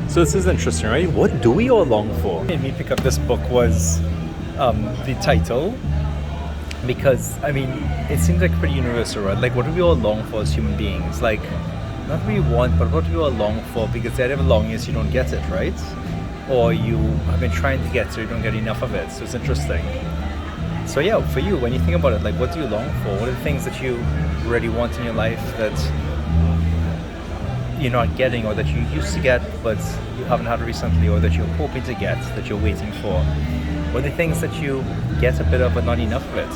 So this is interesting, right? What do we all long for? What made me pick up this book was the title, because I mean, it seems like pretty universal, right? Like, what do we all long for as human beings? Like, not what we want, but what do we all long for? Because the idea of longing is you don't get it, right? Or you have been trying to get it, so you don't get enough of it. So it's interesting. So yeah, for you, when you think about it, like, what do you long for? What are the things that you really want in your life that you're not getting, or that you used to get but you haven't had recently, or that you're hoping to get, that you're waiting for? What are the things that you get a bit of but not enough of it?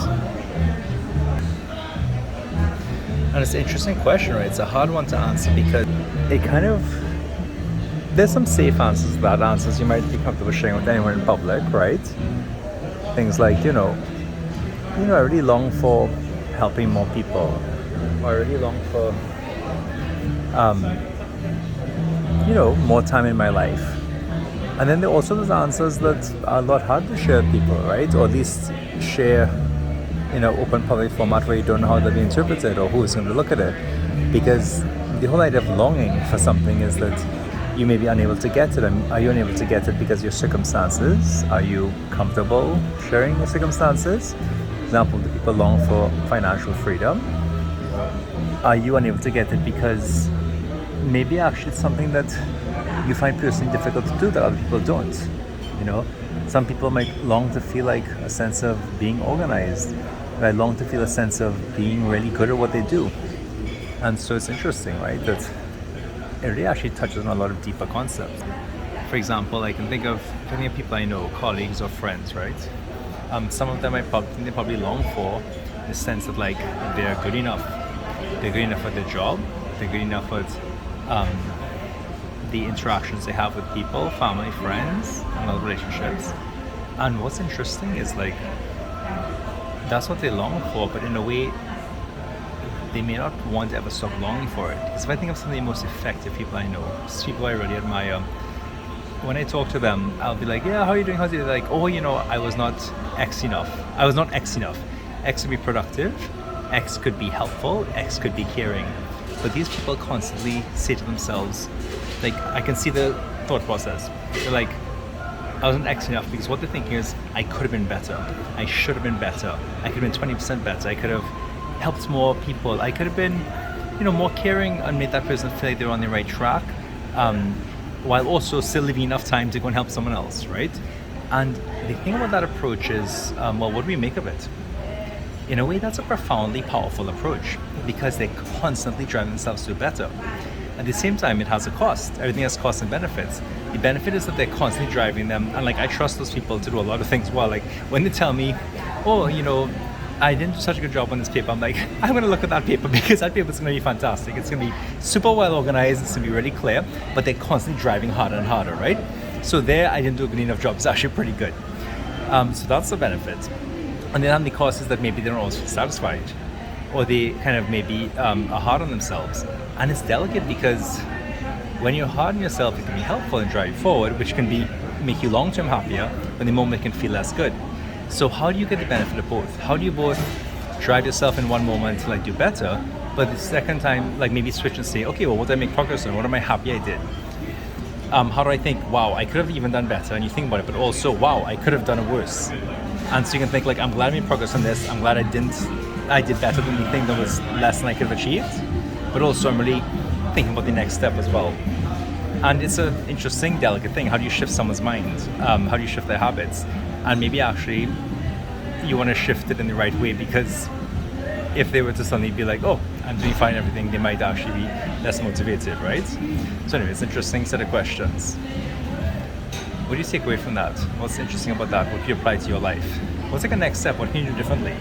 And it's an interesting question, right? It's a hard one to answer because it kind of, there's some safe answers to that, answers you might be comfortable sharing with anyone in public, right? Things like, I really long for helping more people, or I really long for more time in my life. And then there are also those answers that are a lot harder to share with people, right? Or at least share in an open public format where you don't know how they'll be interpreted or who's going to look at it. Because the whole idea of longing for something is that you may be unable to get it. And are you unable to get it because of your circumstances? Are you comfortable sharing your circumstances? For example, do people long for financial freedom? Are you unable to get it because maybe actually it's something that you find personally difficult to do that other people don't? Some people might long to feel like a sense of being organized. They long to feel a sense of being really good at what they do. And so it's interesting, right, that it really actually touches on a lot of deeper concepts. For example, I can think of people I know, colleagues or friends, right? Some of them they probably long for the sense that, like, they're good enough. They're good enough at their job. They're good enough at the interactions they have with people, family, friends, and other relationships. And what's interesting is, like, that's what they long for, but in a way they may not want to ever stop longing for it. Because if I think of some of the most effective people I know, people I really admire, when I talk to them, I'll be like, yeah, how are you doing? How's it? They're like, oh, I was not X enough. I was not X enough. X could be productive, X could be helpful, X could be caring. But these people constantly say to themselves, like, I can see the thought process. They're like, I wasn't X enough, because what they're thinking is, I could have been better. I should have been better. I could have been 20% better. I could have helped more people. I could have been, more caring and made that person feel like they're on the right track, while also still leaving enough time to go and help someone else, right? And the thing about that approach is, what do we make of it? In a way, that's a profoundly powerful approach, because they're constantly driving themselves to do better. At the same time, it has a cost. Everything has costs and benefits. The benefit is that they're constantly driving them, and I trust those people to do a lot of things well. Like, when they tell me, oh, I didn't do such a good job on this paper, I'm like, I'm going to look at that paper, because that paper is going to be fantastic. It's going to be super well organized. It's going to be really clear, but they're constantly driving harder and harder, right? So there, I didn't do a good enough job. It's actually pretty good. So that's the benefit. And then the cost is that maybe they're not always satisfied, or they kind of maybe are hard on themselves. And it's delicate, because when you're hard on yourself, it can be helpful and drive you forward, which can make you long-term happier, but the moment it can feel less good. So how do you get the benefit of both? How do you both drive yourself in one moment to do better, but the second time maybe switch and say, okay, well, what did I make progress on? What am I happy I did? How do I think, wow, I could have even done better, and you think about it, but also, wow, I could have done it worse. And so you can think, I'm glad I made progress on this. I'm glad I did better than the thing that was less than I could have achieved. But also, I'm really thinking about the next step as well. And it's an interesting, delicate thing. How do you shift someone's mind? How do you shift their habits? And maybe actually you want to shift it in the right way, because if they were to suddenly be like, oh, I'm doing fine, everything, they might actually be less motivated, right? So anyway, it's an interesting set of questions. What do you take away from that? What's interesting about that? What can you apply to your life? What's a next step? What can you do differently?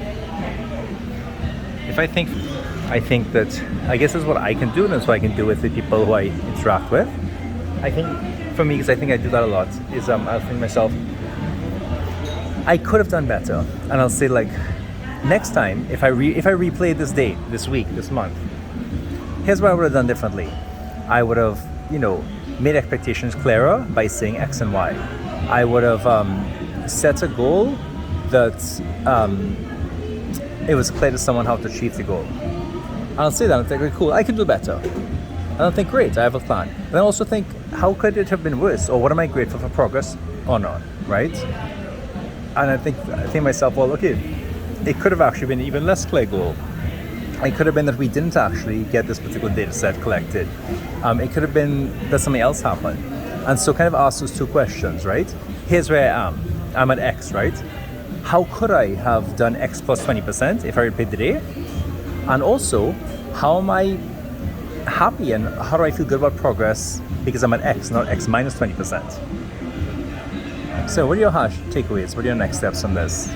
I think that, I guess is what I can do, and that's what I can do with the people who I interact with. I think, for me, because I think I do that a lot, is I'll think to myself, I could have done better. And I'll say, next time, if I replay this day, this week, this month, here's what I would have done differently. I would have, made expectations clearer by saying X and Y. I would have set a goal that it was clear to someone how to achieve the goal. And I'll say that, I'll think, cool, I can do better. And I'll think, great, I have a plan. And I also think, how could it have been worse? Or what am I grateful for progress or not, right? And I think to myself, well, okay, it could have actually been an even less clear goal. It could have been that we didn't actually get this particular data set collected. It could have been that something else happened. And so kind of ask those two questions, right? Here's where I am. I'm at X, right? How could I have done X plus 20% if I replayed the day? And also, how am I happy and how do I feel good about progress because I'm at X, not X minus 20%? So what are your takeaways? What are your next steps on this?